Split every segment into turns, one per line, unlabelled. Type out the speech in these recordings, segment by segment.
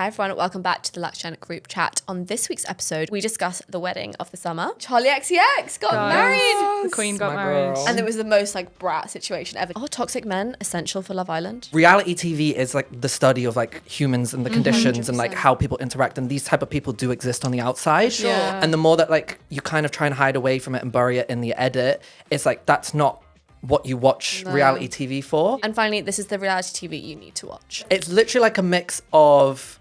Hi everyone, welcome back to the LuxeGen Group Chat. On this week's episode, we discuss the wedding of the summer. Charli XCX got married.
The Queen got married.
And it was the most like brat situation ever. Are toxic men essential for Love Island?
Reality TV is like the study of like humans and the conditions and like how people interact, and these type of people do exist on the outside.
Sure.
Yeah.
And the more that like you kind of try and hide away from it and bury it in the edit, it's like that's not what you watch reality TV for.
And finally, this is the reality TV you need to watch.
It's literally like a mix of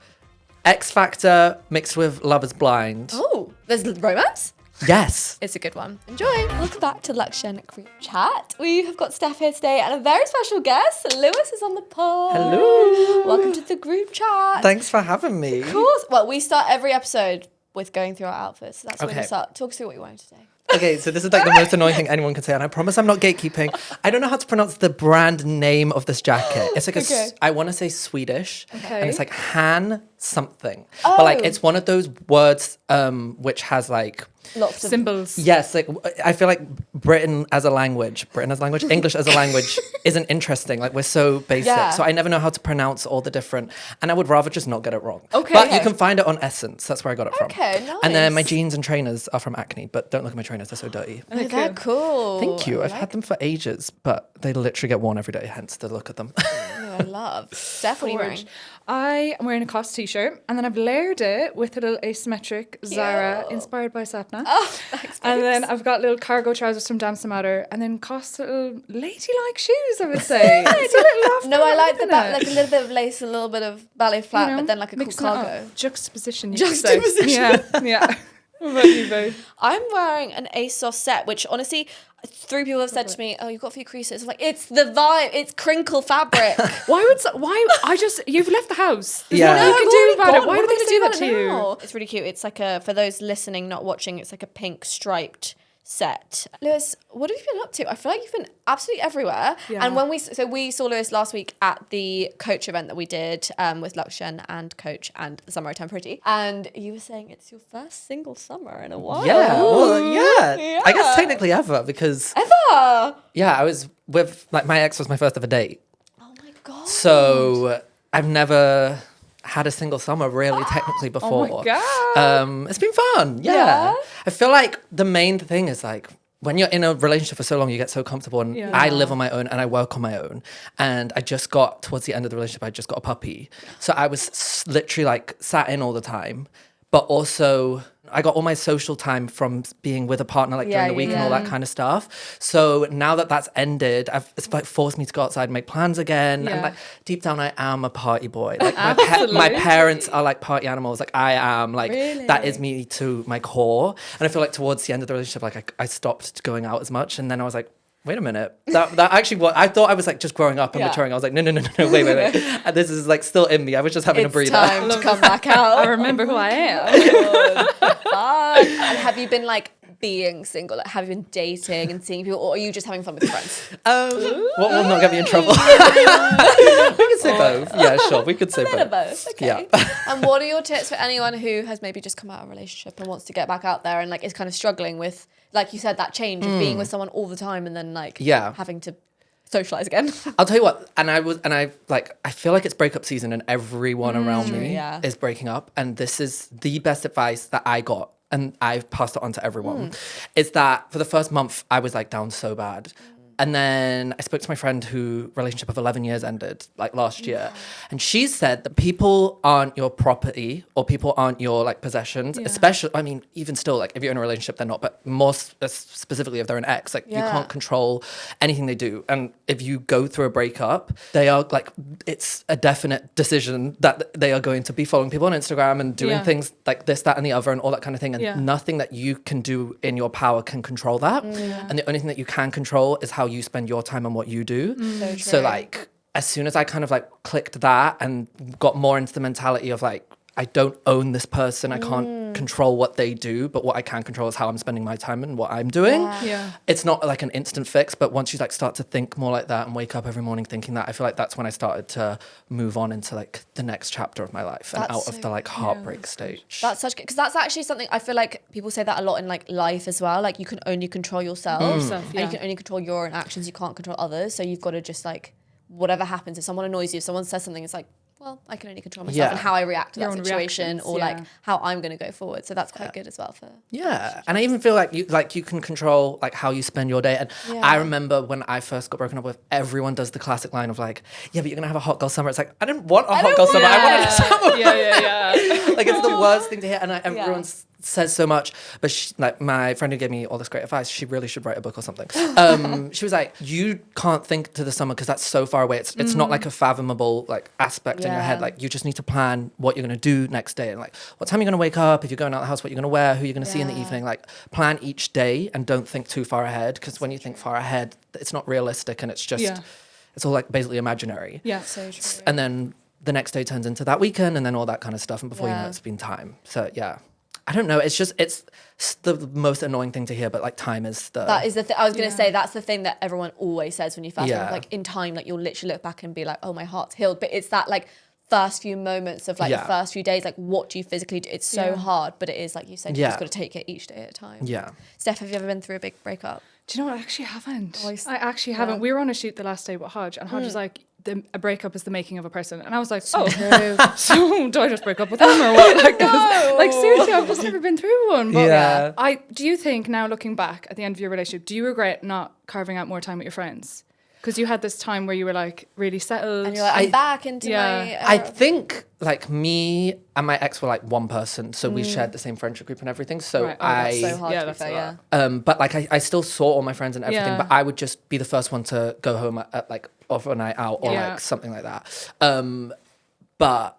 X Factor mixed with Love is Blind.
Oh, there's romance?
Yes.
It's a good one. Enjoy. Welcome back to LuxeGen Group Chat. We have got Steph here today and a very special guest. Lewis is on the pod.
Hello.
Welcome to the group chat.
Thanks for having me.
Of course. Well, we start every episode with going through our outfits. So that's when we
Okay.
start. Talk us through what you wanted today.
Okay, so this is like the most annoying thing anyone can say, and I promise I'm not gatekeeping. I don't know how to pronounce the brand name of this jacket. It's like
Okay.
I want to say Swedish,
Okay.
and it's like Han something. But like it's one of those words which has like
Lots of
Symbols.
yes, like I feel like Britain as a language, English as a language isn't interesting. Like we're so basic,
Yeah.
so I never know how to pronounce all the different, and I would rather just not get it wrong.
Okay.
But you can find it on Essence. That's where I got it from.
Okay,
And then my
nice.
jeans and trainers are from Acne, but don't look at my trainers; they're so dirty.
Oh, they're cool.
Thank you.
I
I've
like
had them for ages, but they literally get worn every day, hence the look of them.
Oh, I love. Steph, what are you wearing?
I am wearing a COS t-shirt and then I've layered it with a little asymmetric Zara inspired by Sapna.
Oh, thanks,
And then
babes.
I've got little cargo trousers from Dance Matter and then COS little ladylike shoes, I would say. It's a little off
No, I like the
isn't
back,
it?
like a little bit of lace, a little bit of ballet flat,
You know,
but then like a cool
mixing it up.
cargo.
Juxtaposition. You could say.
Juxtaposition.
Yeah, yeah. What about you, babe?
I'm wearing an ASOS set, which honestly, 3 people have said to me, "Oh, you've got a few creases." I'm like, it's the vibe. It's crinkle fabric.
You've left the house. There's
Yeah.
nothing you
I've
can do
already
about
gone.
it. Why
What
would
am I
they
gonna
do that to
about it
you?
now? It's really cute. It's like for those listening, not watching, it's like a pink striped set. Lewis, what have you been up to? I feel like you've been absolutely everywhere.
Yeah.
And when we saw Lewis last week at the Coach event that we did with LuxeGen and Coach and Summer I Turn Pretty, and you were saying it's your first single summer in a while.
yeah, well, yeah.
Yeah.
I guess technically ever, because
Ever.
yeah, I was with like my ex was my first ever date,
Oh my god.
so I've never had a single summer really technically before.
Oh my God.
It's been fun. Yeah.
Yeah.
I feel like the main thing is like when you're in a relationship for so long, you get so comfortable. And
Yeah.
I live on my own and I work on my own. And I just got towards the end of the relationship, I just got a puppy. So I was literally like sat in all the time, but also I got all my social time from being with a partner like during the week and all that kind of stuff. So now that that's ended, it's like forced me to go outside and make plans again.
Yeah.
And like deep down, I am a party boy. Like my parents are like party animals. Like I am like that is me to my core. And I feel like towards the end of the relationship, like I stopped going out as much. And then I was like, wait a minute. That actually what I thought I was like just growing up and maturing. I was like, no, wait. And this is like still in me. I was just having a breather.
Time to come back out.
I remember who I am.
Fun. And have you been like being single? Like, have you been dating and seeing people, or are you just having fun with your friends?
What will not get me in trouble? We could say both. Yeah, sure. We could say
Bit of
both.
both. Okay.
Yeah.
And what are your tips for anyone who has maybe just come out of a relationship and wants to get back out there and like is kind of struggling with, like you said, that change of being with someone all the time and then like having to socialize again?
I'll tell you what, I feel like it's breakup season and everyone around me
yeah.
is breaking up. And this is the best advice that I got. And I've passed it on to everyone. Is that for the first month, I was like down so bad. And then I spoke to my friend who relationship of 11 years ended like last year. And she said that people aren't your property or people aren't your like possessions, especially, I mean, even still, like if you're in a relationship, they're not, but more specifically if they're an ex, like you can't control anything they do. And if you go through a breakup, they are like, it's a definite decision that they are going to be following people on Instagram and doing things like this, that, and the other and all that kind of thing. And nothing that you can do in your power can control that. And the only thing that you can control is how you spend your time and what you do. So like as soon as I kind of like clicked that and got more into the mentality of like I don't own this person, I can't control what they do, but what I can control is how I'm spending my time and what I'm doing.
Yeah.
It's not like an instant fix, but once you like start to think more like that and wake up every morning thinking that, I feel like that's when I started to move on into like the next chapter of my life and out of the like heartbreak stage.
That's such good, because that's actually something I feel like people say that a lot in like life as well. Like you can only control yourself and you can only control your own actions. You can't control others. So you've got to just like, whatever happens, if someone annoys you, if someone says something, it's like, well, I can only control myself and how I react to that situation or like
yeah.
how I'm going to go forward. So that's quite good as well for.
Yeah, and I even feel like you can control like how you spend your day. And I remember when I first got broken up with, everyone does the classic line of like, yeah, but you're gonna have a hot girl summer. It's like, I didn't want a hot girl summer. I wanted a summer.
Yeah.
Like it's the worst thing to hear, and everyone says so much. But like my friend who gave me all this great advice, she really should write a book or something. She was like, you can't think to the summer because that's so far away. It's not like a fathomable like aspect in your head. Like you just need to plan what you're gonna do next day and like what time you're gonna wake up, if you're going out of the house, what you're gonna wear, who you're gonna see in the evening. Like plan each day and don't think too far ahead, because when you think far ahead, it's not realistic and it's just it's all like basically imaginary.
Yeah,
so true.
And then the next day turns into that weekend and then all that kind of stuff, and before you know it's been time. So yeah, I don't know, it's the most annoying thing to hear, but like time is
that is the thing I was gonna say. That's the thing that everyone always says when you first like in time, like you'll literally look back and be like, oh, my heart's healed. But it's that like first few moments of like the first few days, like what do you physically do? It's so hard, but it is like you said, you just got to take it each day at a time. Steph, have you ever been through a big breakup?
Do you know what? I actually haven't. I actually haven't. We were on a shoot the last day with Hodge, and Hodge was like, a breakup is the making of a person. And I was like, so do I just break up with him or what? Like, like seriously, I've just never been through one. But do you think now looking back at the end of your relationship, do you regret not carving out more time with your friends? Because you had this time where you were like really settled.
And you're like, I'm back into my...
I think like me and my ex were like one person. So we shared the same friendship group and everything. So
that's so hard to be fair,
but like I still saw all my friends and everything, but I would just be the first one to go home at like off a night out or like something like that. But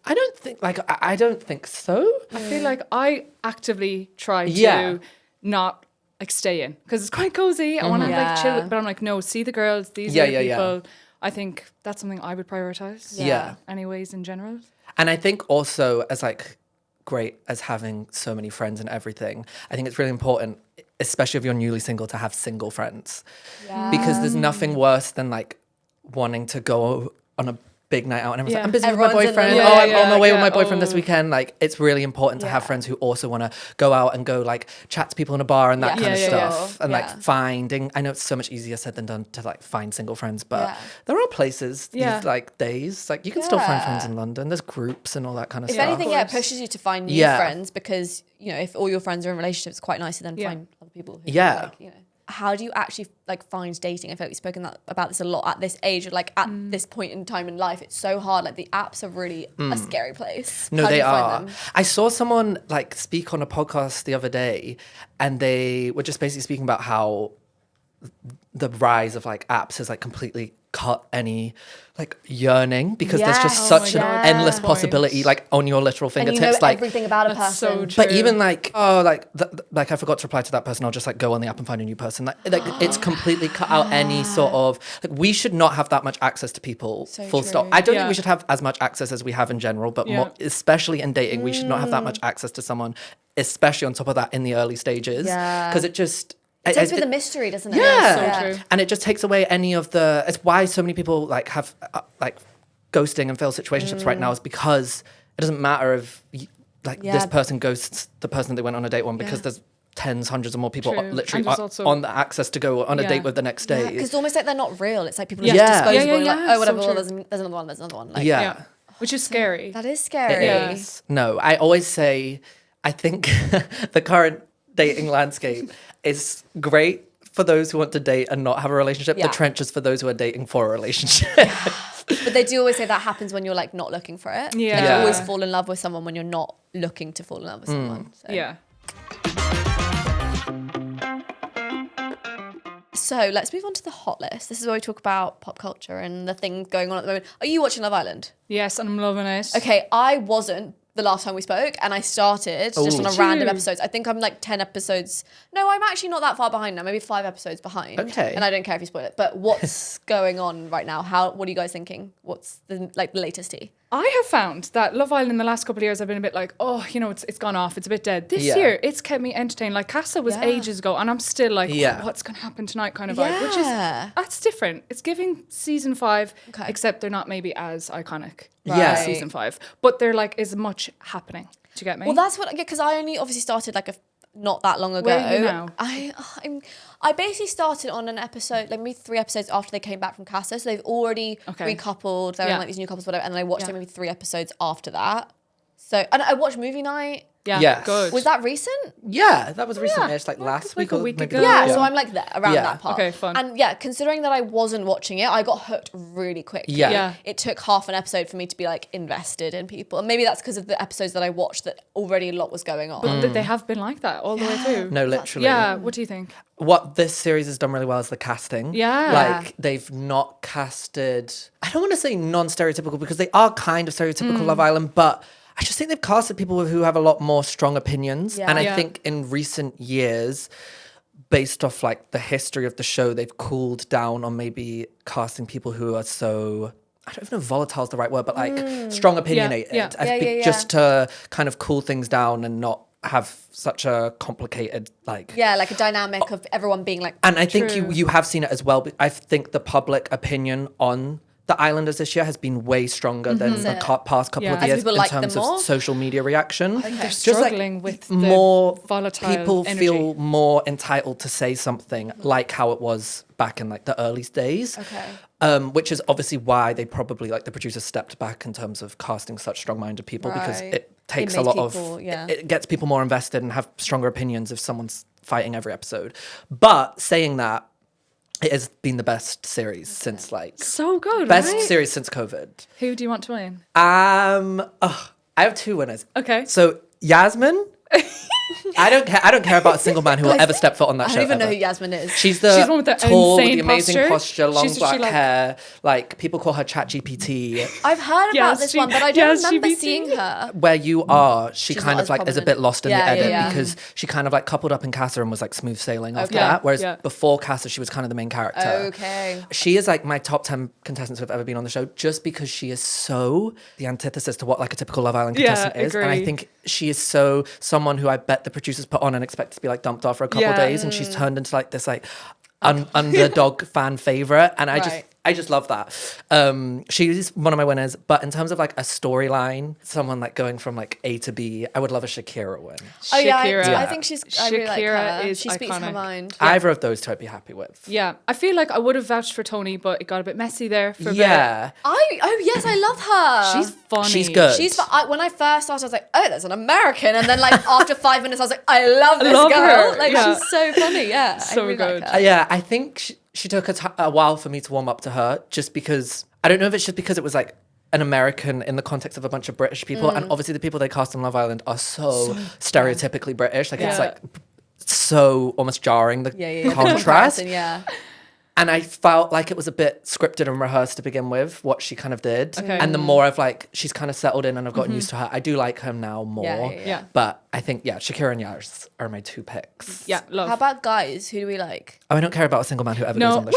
I don't think I don't think so.
I feel like I actively try to not like stay in because it's quite cozy. I want to like chill, but I'm like, no, see the girls, these are the people. I think that's something I would prioritize. Anyways, in general. And
I think also as like great as having so many friends and everything, I think it's really important, especially if you're newly single, to have single friends, because there's nothing worse than like wanting to go on a big night out and everyone's like, I'm busy with my boyfriend. I'm on my way with my boyfriend this weekend. Like it's really important to have friends who also want to go out and go like chat to people in a bar and that kind of stuff. And like finding, I know it's so much easier said than done to like find single friends, but there are places these like days, like you can still find friends in London. There's groups and all that kind of stuff.
If anything, it pushes you to find new friends, because you know, if all your friends are in relationships, it's quite nice to then find other people who like, you know. How do you actually like find dating? I feel like we've spoken about this a lot at this age, or like at this point in time in life. It's so hard. Like the apps are really a scary place.
No, they are. I saw someone like speak on a podcast the other day, and they were just basically speaking about how the rise of like apps has like completely cut any like yearning, because there's just such an endless possibility like on your literal fingertips.
And you know
like
everything about a person.
So true.
But even like, oh, like like I forgot to reply to that person, I'll just like go on the app and find a new person. Like it's completely cut out any sort of like, we should not have that much access to people. Full stop. I don't think we should have as much access as we have in general, but more, especially in dating, we should not have that much access to someone, especially on top of that in the early stages, because it just
it takes away the mystery, doesn't it?
So true.
And it just takes away any of the... It's why so many people like have like ghosting and failed situationships right now, is because it doesn't matter if like this person ghosts the person they went on a date on, because there's tens, hundreds of more people literally on the access to go on a date with the next day.
Because it's almost like they're not real. It's like people are just disposable. Like, oh, whatever, well, there's another one, there's another one. Like,
which is scary.
That is scary.
It is. No, I always say, I think the current dating landscape is great for those who want to date and not have a relationship. The trenches for those who are dating for a relationship.
But they do always say that happens when you're like not looking for it. Like, you always fall in love with someone when you're not looking to fall in love with someone. So. So let's move on to the hot list. This is where we talk about pop culture and the things going on at the moment. Are you watching Love Island?
Yes, and I'm loving it.
Okay, I wasn't the last time we spoke, and I started just on a random episodes. I think I'm like 10 episodes. No, I'm actually not that far behind now. Maybe 5 episodes behind.
Okay.
And I don't care if you spoil it. But what's going on right now? What are you guys thinking? What's the latest tea?
I have found that Love Island in the last couple of years, I've been a bit like, oh, you know, it's gone off. It's a bit dead. This year, it's kept me entertained. Like Casa was ages ago, and I'm still like, what's going to happen tonight kind of vibe, which is, that's different. It's giving season 5, except they're not maybe as iconic as season 5. But they're like, is much happening. Do you get me?
Well, that's what, because I only obviously started like not that long ago.
Where are you now?
I basically started on an episode, like maybe 3 episodes after they came back from Casa. So they've already recoupled. They're in like these new couples, whatever. And then I watched like maybe 3 episodes after that. So, and I watched Movie Night.
Yeah,
yes.
good.
Was that recent?
Yeah, that was recent-ish, like last week or
week
maybe.
ago.
Yeah, so I'm like there, around that part.
Okay, fun.
And yeah, considering that I wasn't watching it, I got hooked really quickly.
Yeah.
It took half an episode for me to be like invested in people. And maybe that's because of the episodes that I watched that already a lot was going on.
But they have been like that all the way through.
No, literally.
Yeah, what do you think?
What this series has done really well is the casting.
Yeah.
Like, they've not casted... I don't want to say non-stereotypical because they are kind of stereotypical Love Island, but... I just think they've casted people who have a lot more strong opinions.
Yeah.
And I think in recent years, based off like the history of the show, they've cooled down on maybe casting people who are so... I don't even know if volatile is the right word, but like strong opinionated. Just to kind of cool things down and not have such a complicated like...
Yeah, like a dynamic of everyone being like...
And I think you have seen it as well. But I think the public opinion on... the Islanders this year has been way stronger than the past couple of years in terms of social media reaction.
They're struggling with the
more
volatile
people
energy.
feel more entitled to say something like how it was back in like the early days. Which is obviously why they probably like the producers stepped back in terms of casting such strong-minded people because it takes a lot it gets people more invested and have stronger opinions if someone's fighting every episode. But saying that, it has been the best series since like...
So good,
best
right?
series since COVID.
Who do you want to win?
I have 2 winners.
Okay.
So Yasmin... I don't care about a single man who will ever step foot on that show.
I don't even know
ever.
who Yasmin is.
She's
the one with the
tall, with
insane
the amazing posture, long
she
black
like...
hair. Like people call her ChatGPT.
I've heard about this one, but I don't remember
GPT.
seeing her.
Where you are, she
She's
kind
not
of
as
like is a
prominent.
bit lost in the edit
Yeah.
because she kind of like coupled up in Casa and was like smooth sailing after
Okay.
that. Whereas
Yeah.
before Casa, she was kind of the main character.
Okay.
She is like my top 10 contestants who have ever been on the show just because she is so the antithesis to what like a typical Love Island contestant is. And I
agree.
think she is so someone who I bet the producers put on and expect to be like dumped off for a couple of days. And she's turned into like this like underdog fan favorite. And I just love that. She's one of my winners. But in terms of like a storyline, someone like going from like A to B, I would love a Shakira win.
Oh yeah,
Shakira.
I think I really like
Shakira
her.
is
She speaks her
iconic.
mind.
Either of those two I'd be happy with.
Yeah, I feel like I would have vouched for Tony, but it got a bit messy there for a bit.
Oh yes, I love her.
She's funny.
She's good.
When I first started, I was like, oh, there's an American, and then like after 5 minutes, I was like, I love this
love
girl.
her.
Like she's so funny. Yeah,
So
I really
good.
Like her.
Yeah, I think she took a while for me to warm up to her just because, I don't know if it's just because it was like an American in the context of a bunch of British people. And obviously the people they cast on Love Island are so stereotypically British. Like it's like so almost jarring, the contrast.
Yeah.
And I felt like it was a bit scripted and rehearsed to begin with, what she kind of did.
Okay.
And the more I've like, she's kind of settled in and I've gotten used to her. I do like her now more.
Yeah.
But I think, Shakira and Yaz are my 2 picks.
Yeah, love.
How about guys? Who do we like?
Oh, I don't care about a single man who ever
No.
goes on the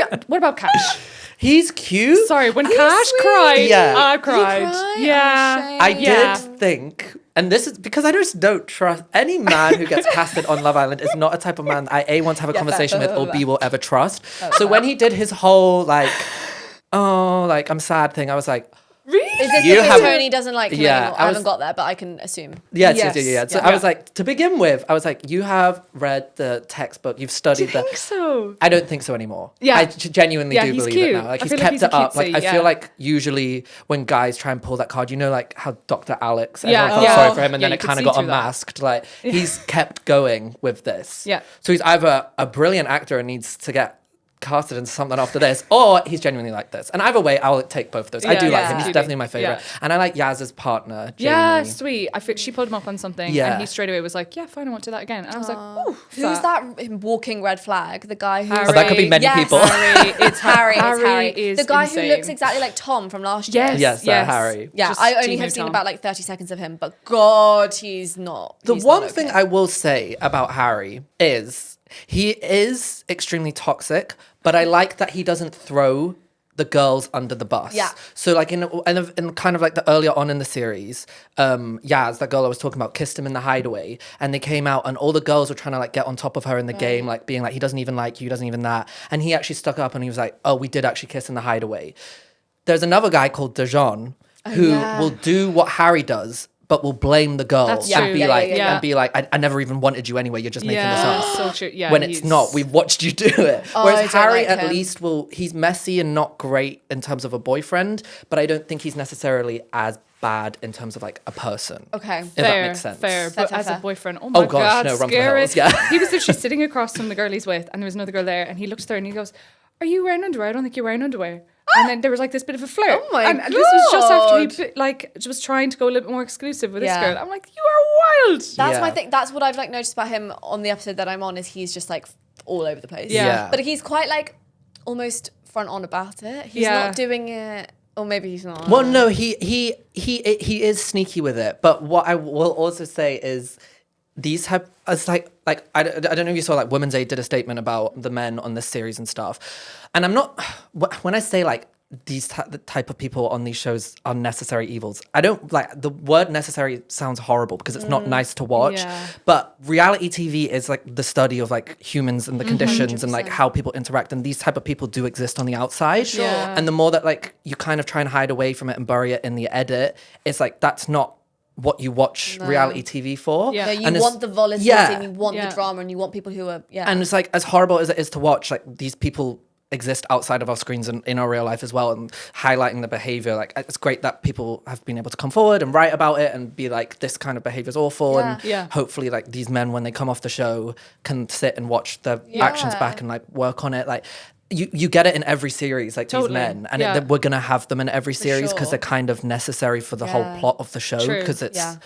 show.
What about Cash?
He's cute.
Sorry, when Cash cried,
Yeah.
I cried.
cry?
Yeah.
Oh, shame.
I
Yeah.
did think, and this is because I just don't trust any man who gets casted on Love Island is not a type of man that I A, want to have a conversation with, or B, will ever trust. So when he did his whole like, I'm sad thing, I was like,
Really?
Is this
You
because
have-
Tony doesn't like him
Yeah,
anymore?
I
I
was-
haven't got there, but I can assume.
yes. So
Yeah.
I was like, to begin with, I was like, you have read the textbook, you've studied
Do you think so?
I don't think so anymore.
Yeah.
I genuinely do
he's
believe
cute.
it now. Like
I
he's
feel like
kept
he's
it
a
up. Like
cutesy,
I
yeah.
feel like usually when guys try and pull that card, you know, like how Dr. Alex,
Yeah.
everyone felt
Yeah.
sorry for him, and
Yeah,
then
you
it
could
kind of
see
got
through that.
unmasked. Like he's kept going with this.
Yeah.
So he's either a brilliant actor and needs to get casted into something after this, or he's genuinely like this. And either way, I'll take both of those. I do like him. He's
Cutie.
definitely my favorite.
Yeah.
And I like Yaz's partner, Jamie.
Yeah, sweet. She pulled him up on something,
Yeah.
and he straight away was like, "Yeah, fine, I want to do that again." And I was like, "Oh,
Who's that walking red flag? The guy who...
Harry.
But that could be many
Yes.
people.
Harry, it's
Harry.
Harry.
It's Harry.
Is
the guy
insane.
who looks exactly like Tom from last year.
Yes,
Yes, Harry.
Yeah,
Just
I only
Gmail
have seen
Tom.
about like 30 seconds of him, but God, he's not.
The
he's
one
not
thing
okay.
I will say about Harry is he is extremely toxic, but I like that he doesn't throw the girls under the bus.
Yeah.
So like in kind of like the earlier on in the series, Yaz, that girl I was talking about, kissed him in the hideaway, and they came out and all the girls were trying to like get on top of her in the game, like being like, he doesn't even like you, he doesn't even that. And he actually stuck up and he was like, oh, we did actually kiss in the hideaway. There's another guy called Diome who will do what Harry does, but will blame the girl
That's
and
true.
be like, I never even wanted you anyway. You're just making this up.
So true. Yeah,
when it's not, we've watched you do it.
Oh,
Whereas Harry,
like
at
him.
least, he's messy and not great in terms of a boyfriend, but I don't think he's necessarily as bad in terms of like a person.
Okay.
If that makes sense.
Fair. But
Fair,
as
fair.
a boyfriend, oh my
gosh,
God,
no, run for the
scary.
hills, yeah.
He was literally sitting across from the girl he's with, and there was another girl there, and he looks at her and he goes, "Are you wearing underwear? I don't think you're wearing underwear." And then there was like this bit of a flirt.
Oh my
and this was just after
God.
he like was trying to go a little bit more exclusive with this
Yeah.
girl. I'm like, you are wild.
That's
Yeah.
my thing. That's what I've like noticed about him on the episode that I'm on is he's just like all over the place.
Yeah.
But he's quite like almost front on about it. He's not doing it, or maybe he's not.
Well, no, he is sneaky with it. But what I will also say is these have, it's like I don't know if you saw, like Women's Aid did a statement about the men on this series and stuff. And I'm not, when I say like the type of people on these shows are necessary evils, I don't like the word necessary sounds horrible because it's not nice to watch.
Yeah.
But reality TV is like the study of like humans and the conditions and like how people interact. And these type of people do exist on the outside.
Sure. Yeah.
And the more that like you kind of try and hide away from it and bury it in the edit, it's like that's not what you watch reality TV for.
Yeah.
No, you
And
want the volatility and you want the drama and you want people who are,
And it's like, as horrible as it is to watch, like these people exist outside of our screens and in our real life as well, and highlighting the behavior. Like, it's great that people have been able to come forward and write about it and be like, this kind of behavior is awful. And hopefully like these men, when they come off the show, can sit and watch their actions back and like work on it. Like, you get it in every series, like these men, and we're gonna have them in every series because they're kind of necessary for the whole plot of the show, because it's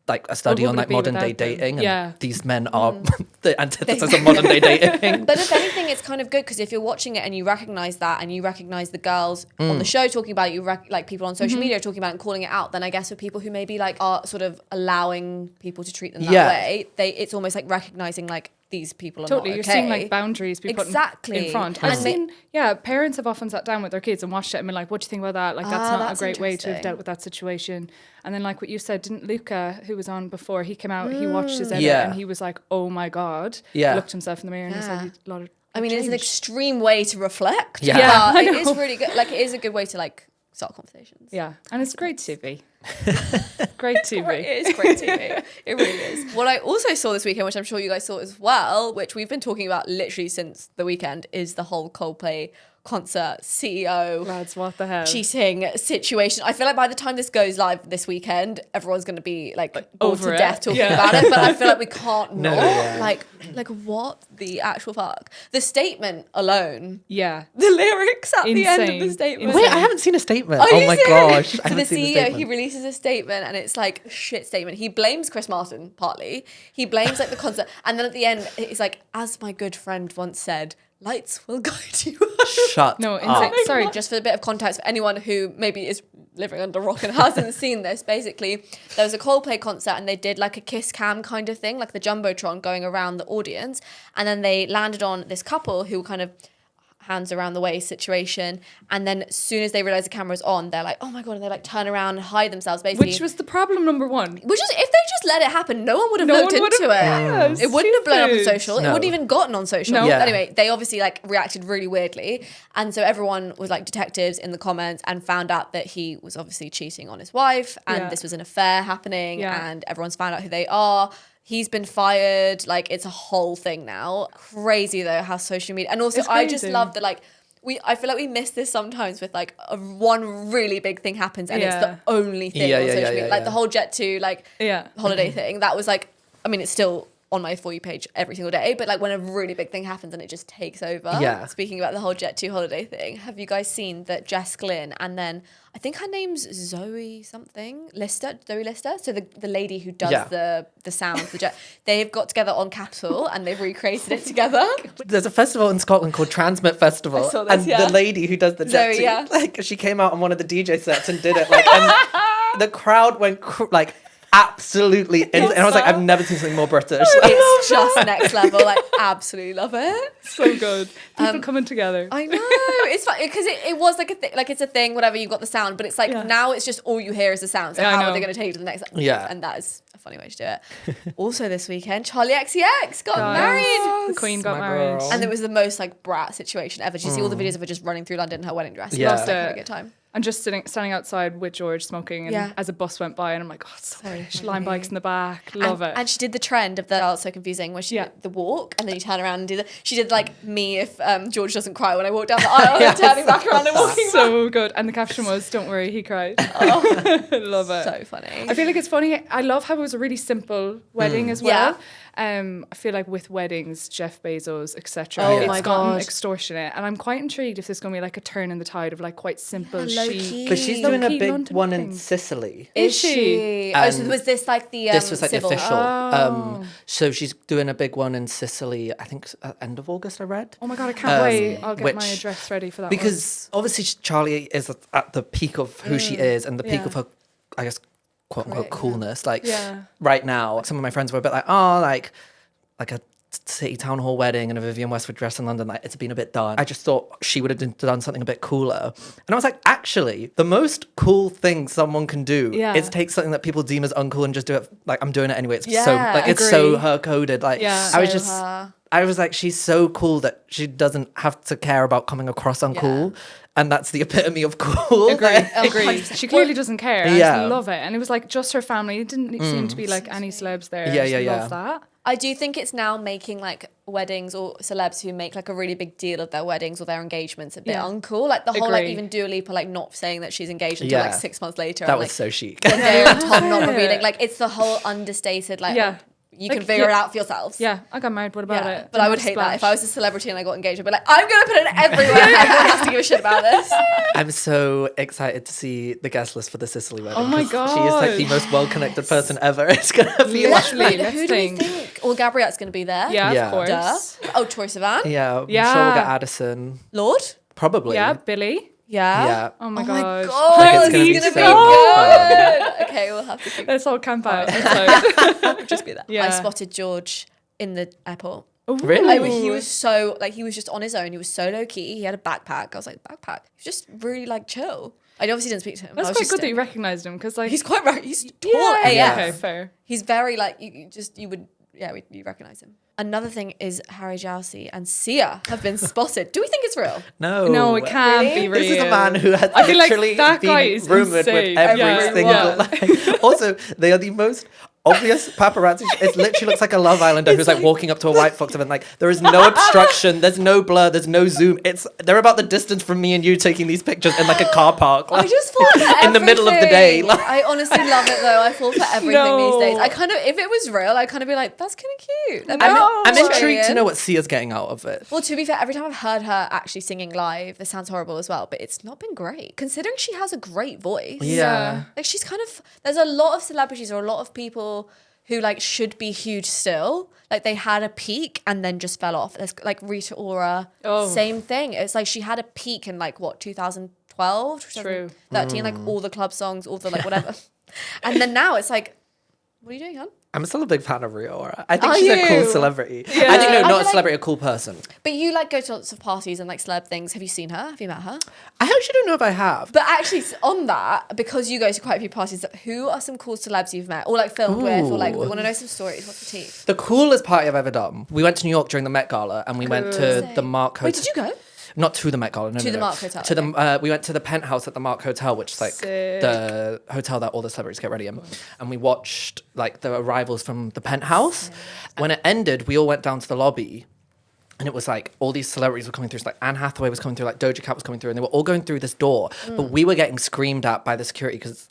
like a study on like modern day dating, and these men are the antithesis of modern day dating.
But if anything, it's kind of good because if you're watching it and you recognize that and you recognize the girls on the show talking about it, like people on social media talking about it and calling it out, then I guess for people who maybe like are sort of allowing people to treat them that way, it's almost like recognizing like these people are not okay.
You're seeing like boundaries be put in front. I've seen, parents have often sat down with their kids and watched it and been like, what do you think about that? Like, that's not a great way to have dealt with that situation. And then like what you said, didn't Luca, who was on before, he came out, he watched his edit and he was like, oh my God. He looked himself in the mirror and he said a lot of
it's an extreme way to reflect.
Yeah.
But it is really good. Like, it is a good way to like start conversations.
Yeah. And it's great TV. Great TV.
It is great TV. It really is. What I also saw this weekend, which I'm sure you guys saw as well, which we've been talking about literally since the weekend, is the whole Coldplay concert CEO
Lads, what the hell?
cheating situation. I feel like by the time this goes live this weekend, everyone's going to be like bored
over
to
it.
death talking about it. But I feel like we can't not. Like what the actual fuck? The statement alone.
Yeah.
The lyrics at the end of the statement.
Wait, I haven't seen a statement.
Are
Oh
you
my
serious?
gosh. I
So the
haven't seen
CEO,
statement.
he releases a statement and it's like a shit statement. He blames Chris Martin partly. He blames like the concert. And then at the end, it's like, as my good friend once said, lights will guide you.
Shut
No,
up.
sorry.
Just for a bit of context for anyone who maybe is living under a rock and hasn't seen this, basically, there was a Coldplay concert and they did like a kiss cam kind of thing, like the Jumbotron going around the audience. And then they landed on this couple who kind of hands around the waist situation, and then as soon as they realize the camera's on, they're like, oh my God, and they like turn around and hide themselves basically.
Which was the problem number one.
Which is, if they just let it happen, no one would have looked into it. It wouldn't have blown up on social. It wouldn't even gotten on social.
No.
Yeah.
Anyway, they obviously like reacted really weirdly. And so everyone was like detectives in the comments and found out that he was obviously cheating on his wife and this was an affair happening and everyone's found out who they are. He's been fired. Like, it's a whole thing now. Crazy though how social media, and also I just love that like I feel like we miss this sometimes with like one really big thing happens and it's the only thing on social media. Like the whole Jet 2 like holiday thing. That was like, I mean, it's still on my For You page every single day, but like when a really big thing happens and it just takes over.
Yeah.
Speaking about the whole Jet 2 holiday thing, have you guys seen that Jess Glynn and then I think her name's Zoe Lister. So the lady who does the sounds, the jet, they've got together on Capitol and they've recreated it together.
There's a festival in Scotland called Transmit Festival,
I saw this,
and the lady who does the jet
Zoe,
like she came out on one of the DJ sets and did it, like, and the crowd went like absolutely and I was like, I've never seen something more British.
It's just next level. Like, absolutely love it.
So good. People coming together.
I know. It's fun because it was like a thing, like it's a thing, whatever, you've got the sound, but it's like now it's just all you hear is the sound. So how are they going to take it to the next?
Yeah.
And that is a funny way to do it. Also this weekend, Charli XCX got married.
The Queen got
My
married.
girl.
And it was the most like brat situation ever. Did you see all the videos of her just running through London in her wedding dress?
Yeah.
It was like having a good time.
and just standing outside with George smoking, and as a bus went by, and I'm like, oh, it's so British. Line bikes in the back, love it.
And she did the trend of the, it's so confusing, where she did the walk, and then you turn around and do the, she did like me if George doesn't cry when I walk down the aisle, turning back around and walking
so good. And the caption was, don't worry, he cried. Love it.
So funny.
I feel like it's funny. I love how it was a really simple wedding as well. I feel like with weddings, Jeff Bezos, etc., it's gotten extortionate, and I'm quite intrigued if there's going to be like a turn in the tide of like quite simple chic.
But she's doing a big one in Sicily.
Is she?
Oh, so was this like the
this was like
civil?
the official. So she's doing a big one in Sicily. I think end of August. I read.
Oh my god, I can't wait! I'll get my address ready for that.
Because obviously Charli is at the peak of who she is and the peak of her, I guess, quote unquote coolness. Like right now, some of my friends were a bit like, oh, like a city town hall wedding and a Vivienne Westwood dress in London, like it's been a bit done. I just thought she would have done something a bit cooler. And I was like, actually, the most cool thing someone can do is take something that people deem as uncool and just do it like I'm doing it anyway. It's so like it's so her coded. Like I was like, she's so cool that she doesn't have to care about coming across uncool. And that's the epitome of cool.
Agree. She clearly doesn't care. I just love it. And it was like just her family. It didn't seem to be like any celebs there. I love that.
I do think it's now making like weddings or celebs who make like a really big deal of their weddings or their engagements a bit uncool. Like the whole like even Dua Lipa like not saying that she's engaged until like 6 months later.
That was so chic.
Zendaya and Tom not revealing. Like it's the whole understated like you can figure it out for yourselves.
Yeah, I got married. What about it?
But I would hate that. If I was a celebrity and I got engaged, I'd be like, I'm going to put it everywhere. Everyone has to give a shit about this.
I'm so excited to see the guest list for the Sicily wedding.
Oh my god.
She is like the most well-connected person ever. It's going to be
literally.
Who do we think? Well, Gabriette's going to be there.
Yeah, of course.
Duh. Oh, Troye Sivan.
Yeah, I'm sure we'll get Addison.
Lord?
Probably.
Yeah, Billy.
Yeah.
Oh my god.
Like, it's gonna be
good. Okay, we'll have to think.
Let's all camp out.
Just be there. I spotted George in the airport.
Oh, really?
He was so like he was just on his own. He was so low key. He had a backpack. I was like, backpack. He was just really like chill. I obviously didn't speak to him.
That's quite good that you recognised him because like
he's quite he's tall AF.
Okay, fair.
He's very like you recognise him. Another thing is Harry Jowsey and Sia have been spotted. Do we think it's real?
No, it can't be real.
This is a man who has literally been rumoured with every single like. Also, they are the most obvious paparazzi. It literally looks like a Love Islander who's like walking up to a White Fox event. Like there is no obstruction, there's no blur, there's no zoom. They're about the distance from me and you taking these pictures in like a car park. Like,
I just fall for
in the middle of the day.
Like, I honestly love it though. I fall for everything these days. I kind of, if it was real, I kind of be like, that's kind of cute.
I'm intrigued to know what Sia's getting out of it.
Well, to be fair, every time I've heard her actually singing live, this sounds horrible as well, but it's not been great considering she has a great voice.
Yeah.
Like she's kind of, there's a lot of celebrities or a lot of people who like should be huge still. Like they had a peak and then just fell off. There's like Rita Ora, same thing. It's like she had a peak in like what, 2012, 2013, like all the club songs, all the like whatever. And then now it's like, what are you doing, hon?
I'm still a big fan of Rita Ora. I think she's a cool celebrity. Yeah. I think not a celebrity, a cool person.
But you like go to lots of parties and like celeb things. Have you seen her? Have you met her?
I actually don't know if I have.
But actually on that, because you go to quite a few parties, who are some cool celebs you've met or like filmed with or like we want to know some stories? What's the tea?
The coolest party I've ever done. We went to New York during the Met Gala and we went to the Mark Hotel.
Wait, did you go?
Not to the Met Gala, no.
The Mark Hotel.
We went to the penthouse at the Mark Hotel, which is like the hotel that all the celebrities get ready in. And we watched like the arrivals from the penthouse. When it ended, we all went down to the lobby. And it was like all these celebrities were coming through. So like Anne Hathaway was coming through, like Doja Cat was coming through, and they were all going through this door. But we were getting screamed at by the security because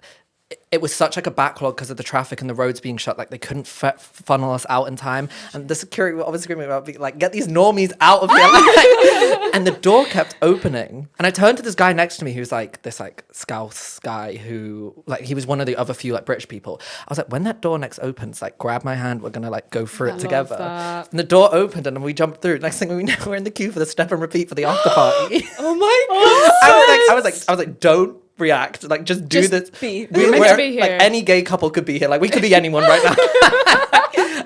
it was such like a backlog because of the traffic and the roads being shut. Like they couldn't funnel us out in time. And the security were obviously screaming about being like, get these normies out of here. And the door kept opening. And I turned to this guy next to me who's like this like Scouse guy who like, he was one of the other few like British people. I was like, when that door next opens, like grab my hand, we're going to like go through it together. And the door opened and we jumped through. Next thing we know, we're in the queue for the step and repeat for the after party.
Oh my God.
I was like, don't react, like just do this.
We're meant to be here.
Like any gay couple could be here, like we could be anyone right now.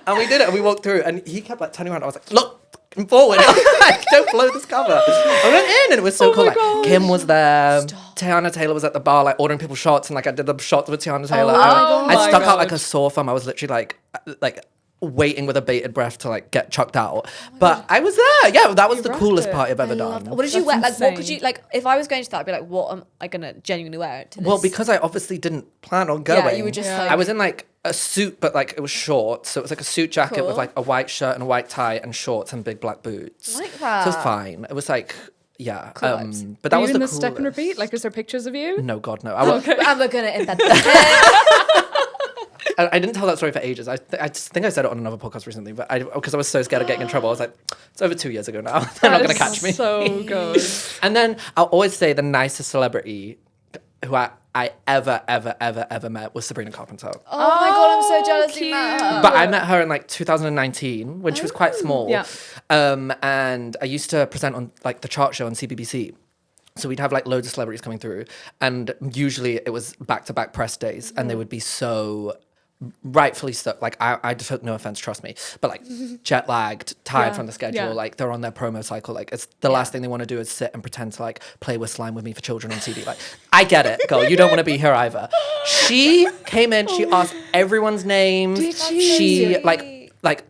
And we did it and we walked through and he kept like turning around. I was like, look forward. Like, don't blow this cover. I went in and it was so cool. Like Kim was there. Tiana Taylor was at the bar like ordering people shots and like I did the shots with Tiana Taylor. I stuck out like a sore thumb. I was literally like waiting with a bated breath to like get chucked out. But I was there. Yeah, that was the coolest party I've ever done.
What did you wear? Like, what could you, like, if I was going to that, I'd be like, what am I going to genuinely wear to this?
Well, because I obviously didn't plan on going.
Yeah, you were just like...
I was in like a suit, but like it was short. So it was like a suit jacket with like a white shirt and a white tie and shorts and big black boots.
I like that.
So it was fine. It was like... Yeah,
cool
but that was
the
coolest.
Step and repeat? Like, is there pictures of you?
No, God, no.
And we're gonna embed that.
I didn't tell that story for ages. I just think I said it on another podcast recently, but because I was so scared of getting in trouble, I was like, it's over 2 years ago now. They're not gonna catch me.
So good.
And then I'll always say the nicest celebrity who I ever met was Sabrina Carpenter.
Oh my God, I'm so jealous you met her.
But I met her in like 2019 when she was quite small.
Yeah.
And I used to present on like the chart show on CBBC. So we'd have like loads of celebrities coming through. And usually it was back-to-back press days. And they would be so... rightfully so, like I took no offense, trust me, but like jet lagged, tired from the schedule, like they're on their promo cycle, like it's the last thing they want to do is sit and pretend to like play with slime with me for children on TV. Like, I get it, girl, you don't want to be here either. She came in, she asked everyone's name. She like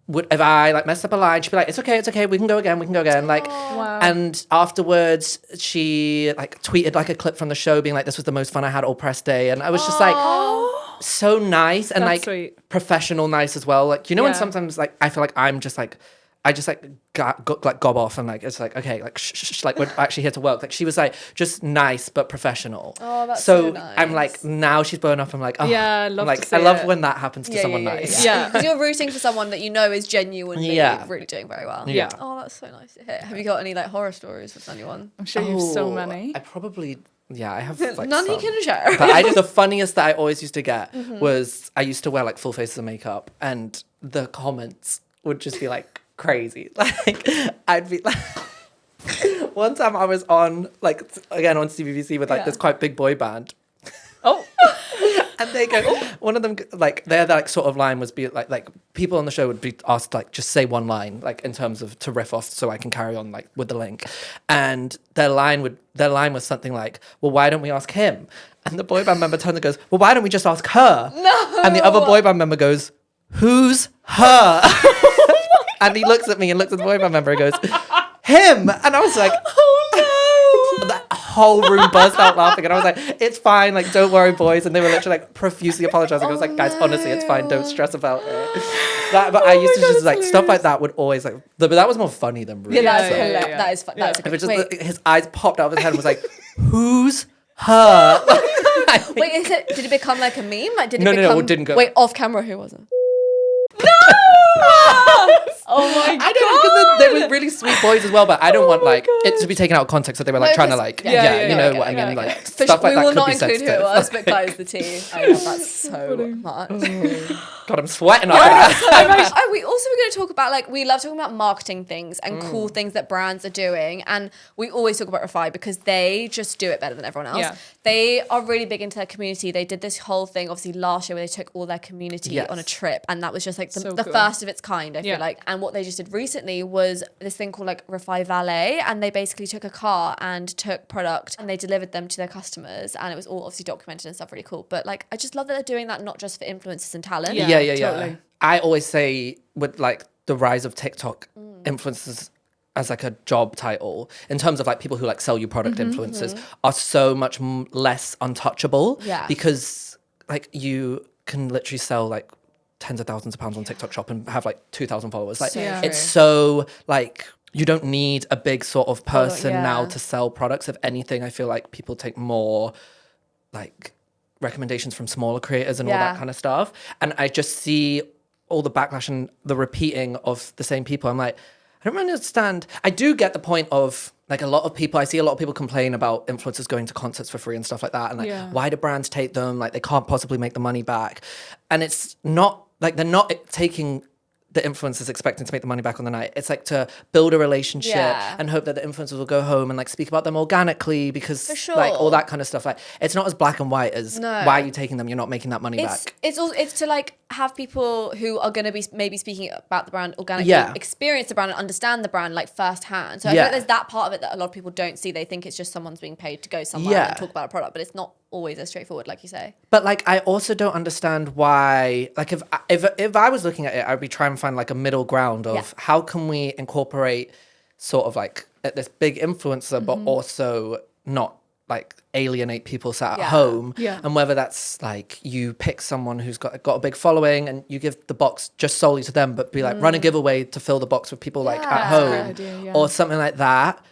would, if I like messed up a line, she'd be like, it's okay, we can go again. Like, and afterwards she like tweeted like a clip from the show being like, this was the most fun I had all press day. And I was just like, so nice and
that's
like
sweet.
Professional nice as well. Like, you know, when sometimes like I feel like I'm just like I just like gob off and like it's like, okay, like shh, like we're actually here to work. Like she was like just nice but professional.
Oh, that's so nice.
I'm like, now she's blown up. I'm like, oh,
yeah,
I love when that happens to someone nice.
Yeah, because you're rooting for someone that you know is genuinely really doing very well.
Yeah.
Oh, that's so nice to hear. Have you got any like horror stories with anyone?
I'm sure you have so many.
I probably. Yeah, I have like
none
some.
you can share.
But the funniest that I always used to get was I used to wear like full faces of makeup and the comments would just be like crazy. Like I'd be like one time I was on like again on CBBC with like this quite big boy band.
Oh.
And they go, one of them, like, their like sort of line was be like people on the show would be asked like just say one line like in terms of to riff off so I can carry on like with the link, and their line was something like, well, why don't we ask him? And the boy band member turns and goes, well, why don't we just ask her?
No.
And the other boy band member goes, who's her? And he looks at me and looks at the boy band member and goes, him. And I was like, oh no. That whole room burst out laughing, and I was like, it's fine, like, don't worry, boys. And they were literally like profusely apologizing. I was like, guys, honestly, it's fine, don't stress about it. But I used to just like stuff like that would always like, but that was more funny than rude.
Yeah, that's hilarious. That is fun.
That is just his eyes popped out of his head and was like, who's her?
Wait, did it become like a meme? Like,
no, it didn't go.
Wait, off camera, who was it?
No! Oh my God.
I don't know, because they were really sweet boys as well, but I don't want like it to be taken out of context that they were like trying to like, you know what I mean? Like stuff like that could be sensitive. We will not include who it was,
but that is the tea. I love that so much.
God, I'm sweating
we also were going to talk about like, we love talking about marketing things and cool things that brands are doing, and we always talk about Refy because they just do it better than everyone else. Yeah. They are really big into their community. They did this whole thing obviously last year where they took all their community on a trip, and that was just like the first of its kind, I feel like. And what they just did recently was this thing called like Refy Valet, and they basically took a car and took product and they delivered them to their customers, and it was all obviously documented and stuff, really cool. But like, I just love that they're doing that not just for influencers and talent.
Yeah. Totally. I always say with like the rise of TikTok influencers as like a job title, in terms of like people who like sell you product, influencers are so much less untouchable, because like you can literally sell like tens of thousands of pounds on TikTok shop and have like 2,000 followers. Like it's so like, you don't need a big sort of person now to sell products. If anything, I feel like people take more like recommendations from smaller creators and all that kind of stuff. And I just see all the backlash and the repeating of the same people. I'm like, I don't really understand. I do get the point of like I see a lot of people complain about influencers going to concerts for free and stuff like that. And like, why do brands take them? Like, they can't possibly make the money back. And it's not like, they're not taking the influencers expecting to make the money back on the night. It's like to build a relationship and hope that the influencers will go home and like speak about them organically, because like all that kind of stuff. Like, it's not as black and white as why are you taking them? You're not making that money back.
It's to like have people who are going to be maybe speaking about the brand organically experience the brand and understand the brand like firsthand. So I feel like there's that part of it that a lot of people don't see. They think it's just someone's being paid to go somewhere and talk about a product, but it's not always as straightforward, like you say.
But like, I also don't understand why, like if I was looking at it, I'd be trying to find like a middle ground of how can we incorporate sort of like this big influencer, but also not like alienate people sat at home, and whether that's like you pick someone who's got a big following and you give the box just solely to them, but be like run a giveaway to fill the box with people like at home or something like that.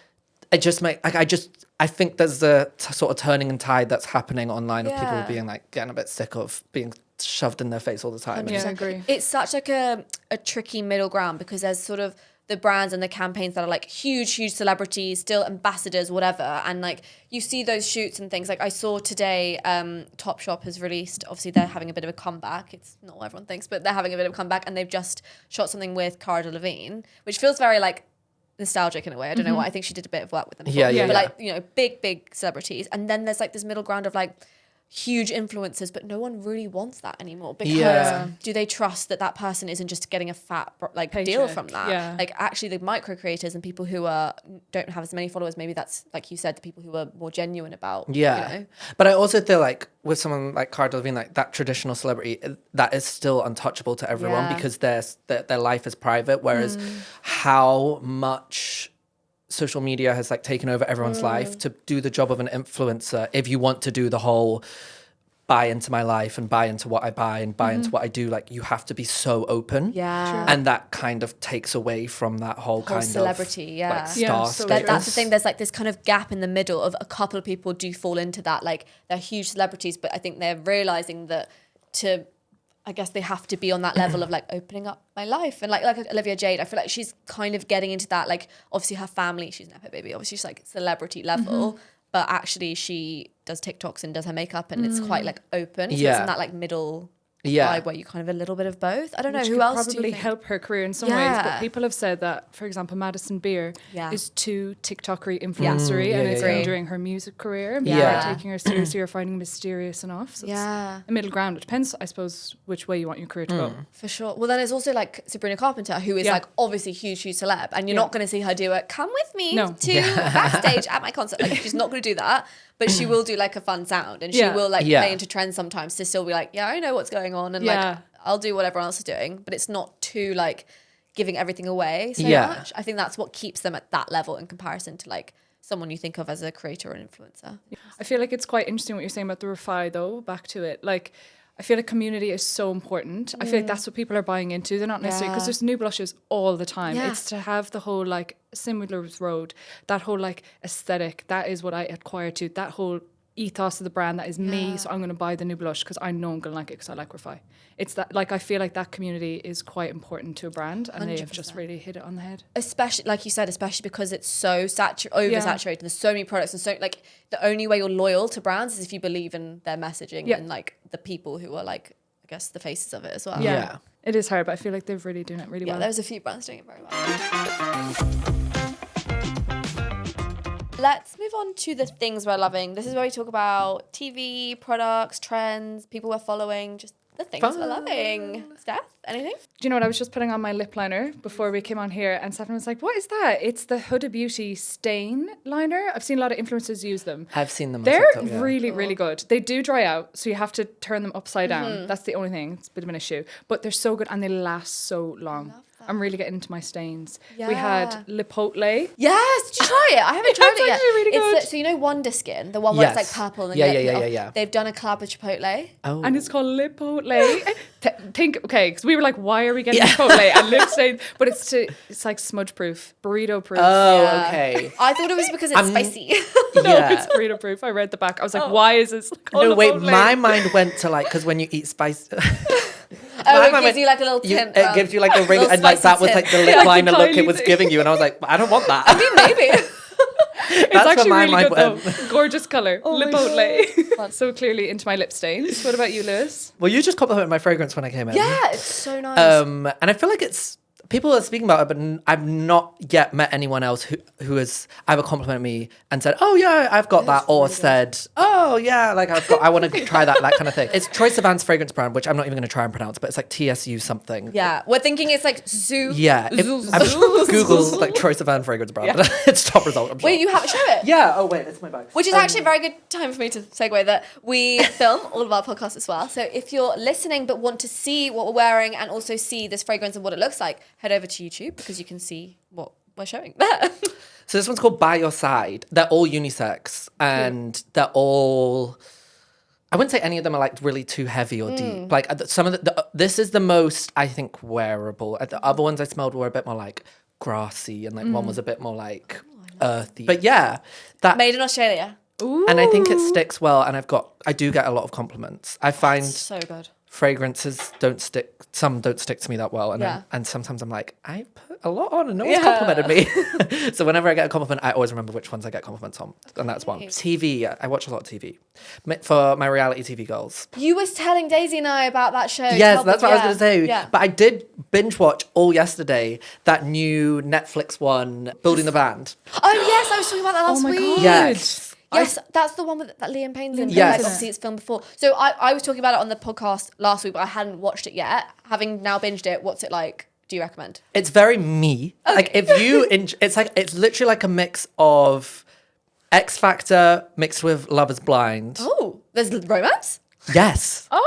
It just I think there's a sort of turning in tide that's happening online of people being like getting a bit sick of being shoved in their face all the time.
Yeah, I agree.
It's such like a tricky middle ground because there's sort of the brands and the campaigns that are like huge celebrities, still ambassadors, whatever. And like you see those shoots and things. Like I saw today, Topshop has released, obviously they're having a bit of a comeback. It's not what everyone thinks, but they're having a bit of a comeback and they've just shot something with Cara Delevingne, which feels very like nostalgic in a way. I don't know why. I think she did a bit of work with them before. But like, you know, big celebrities. And then there's like this middle ground of like huge influencers, but no one really wants that anymore because do they trust that person isn't just getting a fat like paycheck deal from that? Like actually the micro creators and people who don't have as many followers, maybe that's like you said, the people who are more genuine about you know?
But I also feel like with someone like Cara Delevingne, like that traditional celebrity, that is still untouchable to everyone because their life is private, whereas how much social media has like taken over everyone's life to do the job of an influencer. If you want to do the whole buy into my life and buy into what I buy and buy into what I do, like you have to be so open. And that kind of takes away from that whole kind
celebrity,
of like star status.
That's the thing. There's like this kind of gap in the middle of a couple of people do fall into that. Like they're huge celebrities, but I think they're realizing that I guess they have to be on that level of like opening up my life. And like Olivia Jade, I feel like she's kind of getting into that, like obviously her family, she's an Epic baby, obviously she's like celebrity level, but actually she does TikToks and does her makeup and it's quite like open. So it's in that like middle vibe where you kind of a little bit of both. I don't know, who else
probably help her career in some ways, but people have said that, for example, Madison Beer is too TikTokery influencery and it's hindering her music career and people are taking her seriously or finding mysterious enough. So it's a middle ground. It depends, I suppose, which way you want your career to go.
For sure. Well, then there's also like Sabrina Carpenter, who is like obviously huge celeb, and you're not going to see her do it. Come with me to backstage at my concert. Like she's not going to do that. But she will do like a fun sound and she will like play into trends sometimes to still be like, I know what's going on and like I'll do what everyone else is doing, but it's not too like giving everything away so much. I think that's what keeps them at that level in comparison to like someone you think of as a creator or an influencer.
I feel like it's quite interesting what you're saying about the refi though, back to it. Like I feel like community is so important. I feel like that's what people are buying into. They're not necessarily, because there's new blushes all the time. It's to have the whole like similar road, that whole like aesthetic. That is what I acquired to. That whole ethos of the brand, that is me. So I'm going to buy the new blush because I know I'm going to like it because I like Refi. It's that, like, I feel like that community is quite important to a brand and 100%. They have just really hit it on the head.
Especially, like you said, especially because it's so oversaturated. There's so many products and so, like, the only way you're loyal to brands is if you believe in their messaging and, like, the people who are, like, I guess, the faces of it as well.
Yeah. It is hard, but I feel like they've really done it really well.
Yeah, there's a few brands doing it very well. Let's move on to the things we're loving. This is where we talk about TV, products, trends, people we're following, just the things we're loving. Steph, anything?
Do you know what? I was just putting on my lip liner before we came on here and Sapna was like, what is that? It's the Huda Beauty Stain Liner. I've seen a lot of influencers use them.
I've seen them.
They're really, really good. They do dry out, so you have to turn them upside down. That's the only thing. It's a bit of an issue. But they're so good and they last so long. I'm really getting into my stains. Yeah. We had Chipotle.
Yes, did you try it? I haven't tried it yet.
It's really good.
So you know Wonderskin, the one where it's like purple and
yeah.
They've done a collab with Chipotle.
Oh. And it's called Chipotle. Because we were like, why are we getting Chipotle and lip stains? But it's like smudge proof, burrito proof.
Oh, okay.
I thought it was because it's spicy.
No, it's burrito proof. I read the back. I was like, why is this called
No, wait,
Chipotle?
my mind went to like, because when you eat spice...
it gives you like a little tint.
It gives you like a ring, and like that was like the lip liner look it was giving you, and I was like, I don't want that.
I mean, maybe.
It's actually really good though. Gorgeous colour. Chipotle. So clearly into my lip stains. What about you, Lewis?
Well, you just complimented my fragrance when I came in.
Yeah, it's so nice.
And I feel like it's people are speaking about it, but I've not yet met anyone else who has either complimented me and said, "Oh yeah, I've got that," or really said, "Oh yeah, like I want to try that kind of thing." It's Troye Sivan's fragrance brand, which I'm not even going to try and pronounce, but it's like TSU something.
Yeah, we're thinking it's like Zoo.
Yeah, Google like Troye Sivan fragrance brand. Yeah. It's top result. I'm sure.
Wait, you have show it?
Yeah. Oh wait, it's my bag.
Which is actually a very good time for me to segue that we film all of our podcasts as well. So if you're listening but want to see what we're wearing and also see this fragrance and what it looks like, head over to YouTube because you can see what we're showing there.
So this one's called By Your Side. They're all unisex and they're all, I wouldn't say any of them are like really too heavy or deep. Like some of this is the most, I think, wearable. The other ones I smelled were a bit more like grassy and like one was a bit more like earthy. But yeah. that
Made in Australia.
Ooh.
And I think it sticks well and I do get a lot of compliments. I find
So good.
fragrances some don't stick to me that well. And sometimes I'm like, I put a lot on and no one's
Yeah.
complimented me. So whenever I get a compliment, I always remember which ones I get compliments on. And that's one. TV, I watch a lot of TV. For my reality TV goals.
You was telling Daisy and I about that show.
Yes, that's what I was going to say.
Yeah.
But I did binge watch all yesterday that new Netflix one, Building the Band.
Oh yes, I was talking about that last
my
week.
God.
Yes.
Yes, that's the one with that Liam Payne's in.
Yes.
Like, obviously, it's filmed before. So I was talking about it on the podcast last week, but I hadn't watched it yet. Having now binged it, what's it like? Do you recommend?
It's very me. Okay. Like if you, it's literally like a mix of X Factor mixed with Love Is Blind.
Oh, there's romance?
Yes.
Oh.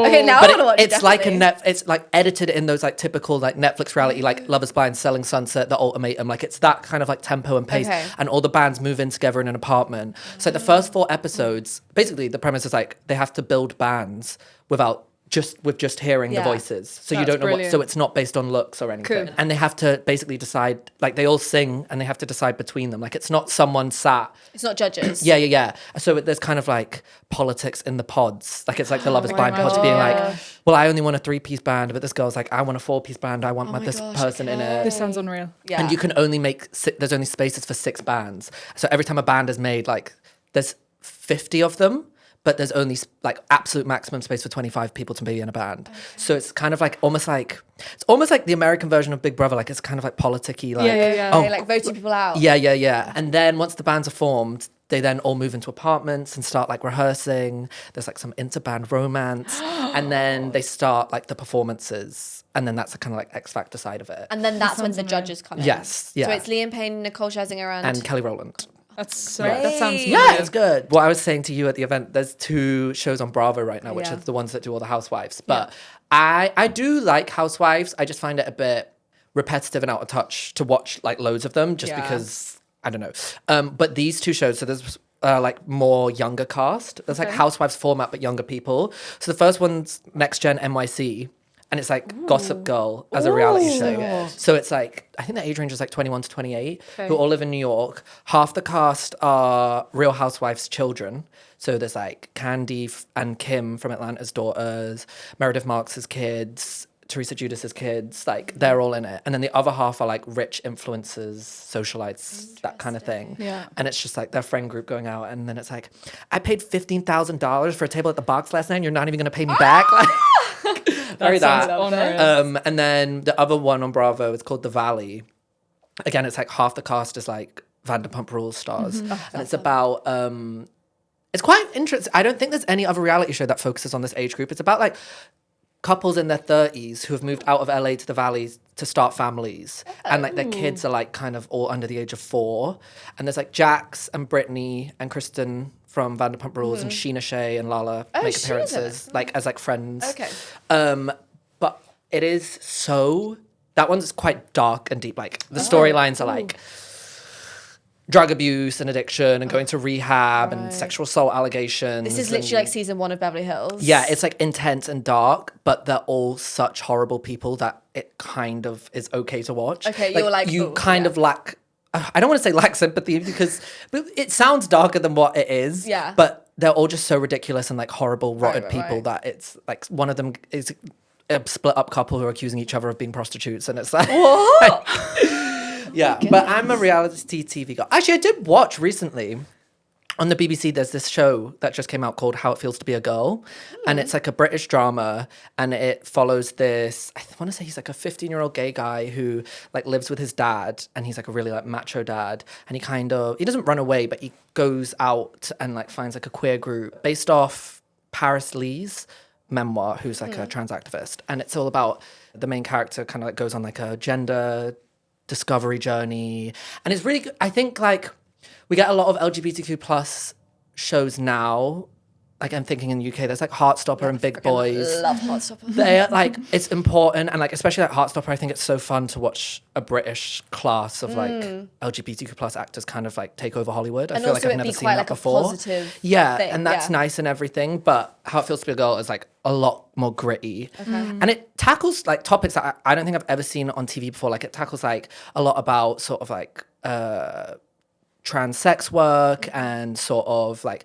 Okay, now I
But
want to watch it.
it's like it's like edited in those like typical like Netflix reality, like Love Is Blind, Selling Sunset, The Ultimatum. Like it's that kind of like tempo and pace.
Okay.
And all the bands move in together in an apartment. So the first 4 episodes, basically the premise is like they have to build bands with just hearing the voices. So you
That's
don't know
brilliant.
so it's not based on looks or anything.
Cool.
And they have to basically decide, like they all sing and they have to decide between them. Like it's not someone sat.
It's not judges.
Yeah. So there's kind of like politics in the pods. Like it's like the Love Is Blind
my
pods being like,
gosh.
well, I only want a 3-piece band, but this girl's like, I want a 4-piece band. I want this
gosh,
person in it.
This sounds unreal.
Yeah.
And you can only there's only spaces for 6 bands. So every time a band is made, like there's 50 of them, but there's only like absolute maximum space for 25 people to be in a band. Okay. So it's kind of like almost like the American version of Big Brother. Like it's kind of like politicky. Like,
Yeah.
They like voting people out.
Yeah. And then once the bands are formed, they then all move into apartments and start like rehearsing. There's like some interband romance. And then they start like the performances. And then that's the kind of like X Factor side of it.
And then that's when the judges come in.
Yes, yeah.
So it's Liam Payne, Nicole Scherzinger,
and Kelly Rowland.
That sounds
Yeah, it's good. What I was saying to you at the event, there's 2 shows on Bravo right now, which
Yeah.
are the ones that do all the housewives. But I do like housewives. I just find it a bit repetitive and out of touch to watch like loads of them just because, I don't know. But these 2 shows, so there's like more younger cast. There's like housewives format, but younger people. So the first one's Next Gen NYC. And it's like Gossip Girl as a reality show. So it's like, I think the age range is like 21 to 28, who all live in New York. Half the cast are Real Housewives' children. So there's like Candy and Kim from Atlanta's daughters, Meredith Marks's kids, Teresa Judas's kids, like they're all in it. And then the other half are like rich influencers, socialites, that kind of thing.
Yeah.
And it's just like their friend group going out. And then it's like, I paid $15,000 for a table at the Box last night and you're not even going to pay me back? Like, very that.
Unreal.
And then the other one on Bravo is called The Valley. Again, it's like half the cast is like Vanderpump Rules stars. And it's about, it's quite interesting. I don't think there's any other reality show that focuses on this age group. It's about like couples in their 30s who have moved out of LA to the Valley to start families. And like their kids are like kind of all under the age of 4. And there's like Jax and Brittany and Kristen from Vanderpump Rules and Sheena Shea and Lala make appearances like as like friends.
Okay.
But it is that one's quite dark and deep. Like the storylines are like drug abuse and addiction and going to rehab and sexual assault allegations.
This is literally like season 1 of Beverly Hills.
Yeah, it's like intense and dark, but they're all such horrible people that it kind of is okay to watch.
Okay, you're like,
you
ooh,
kind of lack. I don't want to say lack sympathy because it sounds darker than what it is.
Yeah.
But they're all just so ridiculous and like horrible, rotted
right,
people
right.
that it's like one of them is a split up couple who are accusing each other of being prostitutes, and it's like
What?
yeah. But I'm a reality TV guy. Actually, I did watch recently on the BBC, there's this show that just came out called How It Feels to Be a Girl. And it's like a British drama. And it follows this, I want to say he's like a 15-year-old gay guy who like lives with his dad. And he's like a really like macho dad. And he doesn't run away, but he goes out and like finds like a queer group based off Paris Lee's memoir, who's like a trans activist. And it's all about the main character kind of like goes on like a gender discovery journey. And it's really good. I think like we get a lot of LGBTQ plus shows now. Like I'm thinking in the UK, there's like Heartstopper and Big Boys.
Love Heartstopper.
They're like, it's important. And like, especially like Heartstopper, I think it's so fun to watch a British class of like LGBTQ plus actors kind of like take over Hollywood. I feel like I've never seen that before.
Yeah,
and that's nice and everything. But How It Feels to Be a Girl is like a lot more gritty. And it tackles like topics that I don't think I've ever seen on TV before. Like it tackles like a lot about sort of like trans sex work and sort of like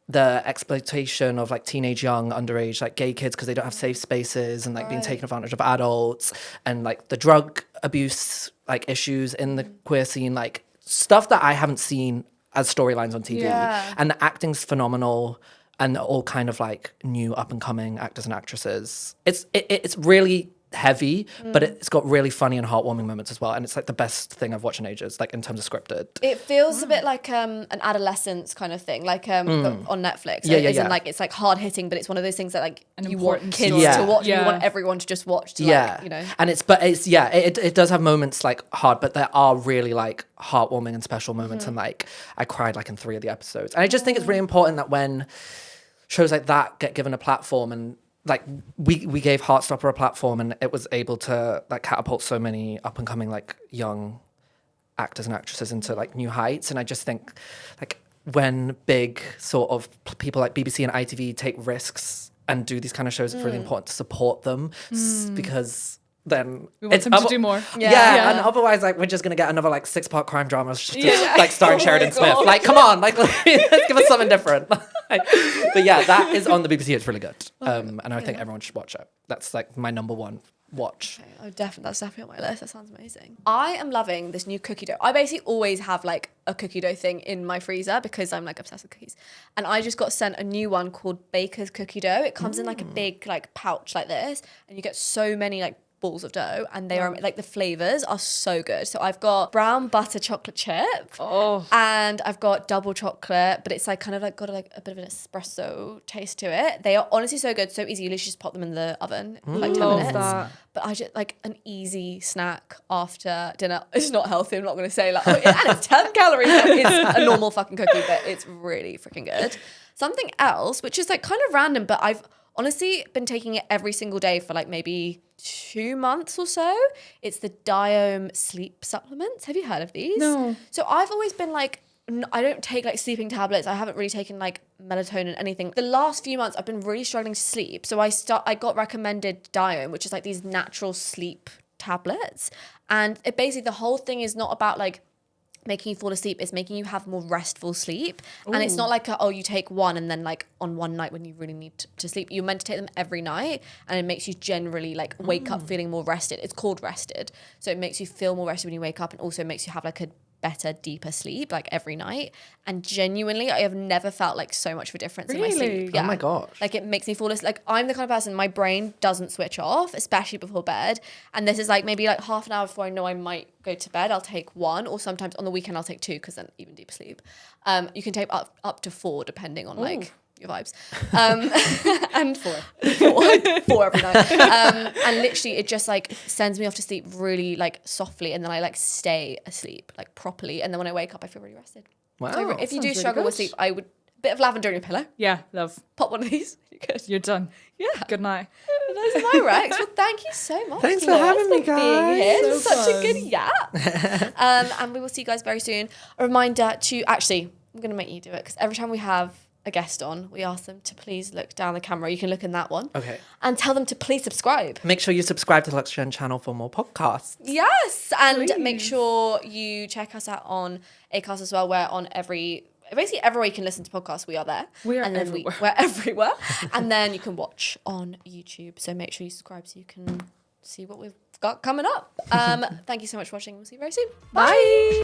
the exploitation of like teenage young underage like gay kids because they don't have safe spaces and like being taken advantage of adults, and like the drug abuse like issues in the queer scene, like stuff that I haven't seen as storylines on TV. And the acting's phenomenal, and they're all kind of like new up and coming actors and actresses. It's really heavy, but it's got really funny and heartwarming moments as well, and it's like the best thing I've watched in ages, like in terms of scripted.
It feels a bit like an adolescence kind of thing, like but on Netflix. Like it's like hard hitting, but it's one of those things that like you want kids to watch, and you want everyone to just watch. To, like, you know,
and it does have moments like hard, but there are really like heartwarming and special moments, and like I cried like in 3 of the episodes, and I just think it's really important that when shows like that get given a platform, and like we gave Heartstopper a platform, and it was able to like catapult so many up and coming like young actors and actresses into like new heights. And I just think like when big sort of people like BBC and ITV take risks and do these kind of shows, it's really important to support them because then
we want them to do more.
And otherwise like we're just gonna get another like 6-part crime drama like starring Sheridan Smith. Like come on, like let's give us something different. But yeah, that is on the BBC. It's really good, and I think everyone should watch it. That's like my number one watch.
Okay. That's definitely on my list. That sounds amazing. I am loving this new cookie dough. I basically always have like a cookie dough thing in my freezer because I'm like obsessed with cookies, and I just got sent a new one called Baker's cookie dough. It comes in like a big like pouch like this, and you get so many like balls of dough, and they are like the flavors are so good. So I've got brown butter chocolate chip, and I've got double chocolate, but it's like kind of like got like a bit of an espresso taste to it. They are honestly so good, so easy. You literally just pop them in the oven for like 10 minutes. That. But I just like an easy snack after dinner. It's not healthy. I'm not going to say like, and it's 10 calories. It's a normal fucking cookie, but it's really freaking good. Something else, which is like kind of random, but I've honestly been taking it every single day for like maybe 2 months or so. It's the Diome sleep supplements. Have you heard of these?
No.
So I've always been like, I don't take like sleeping tablets. I haven't really taken like melatonin, anything. The last few months I've been really struggling to sleep. So I got recommended Diome, which is like these natural sleep tablets. And it basically, the whole thing is not about like making you fall asleep, it's making you have more restful sleep. And it's not like you take one and then like on one night when you really need to sleep. You're meant to take them every night, and it makes you generally like wake up feeling more rested. It's called Rested, so it makes you feel more rested when you wake up, and also makes you have like a better, deeper sleep like every night. And genuinely, I have never felt like so much of a difference in my sleep.
Oh my gosh.
Like it makes me fall asleep. Like I'm the kind of person, my brain doesn't switch off, especially before bed. And this is like maybe like half an hour before I know I might go to bed, I'll take one, or sometimes on the weekend I'll take 2 because then even deeper sleep. You can take up to 4 depending on like your vibes. And 4 every night. And literally it just like sends me off to sleep really like softly, and then I like stay asleep like properly, and then when I wake up I feel really rested.
Wow.
So if you do struggle with sleep, I would bit of lavender in your pillow.
Yeah, love.
Pop one of these. You're good.
You're done.
Yeah.
Good night.
Those are my Rex. Well, thank you so much.
Thanks for having me, guys.
Being here.
So
Such
fun.
a good yap. And we will see you guys very soon. A reminder to I'm going to make you do it, because every time we have a guest on, we ask them to please look down the camera. You can look in that one.
Okay.
And tell them to please subscribe.
Make sure you subscribe to the LuxeGen channel for more podcasts.
Yes. And
Please.
make sure you check us out on Acast as well. We're on basically everywhere you can listen to podcasts, we are there.
We are
and then
everywhere.
We're everywhere. And then you can watch on YouTube. So make sure you subscribe so you can see what we've got coming up. Thank you so much for watching. We'll see you very soon. Bye.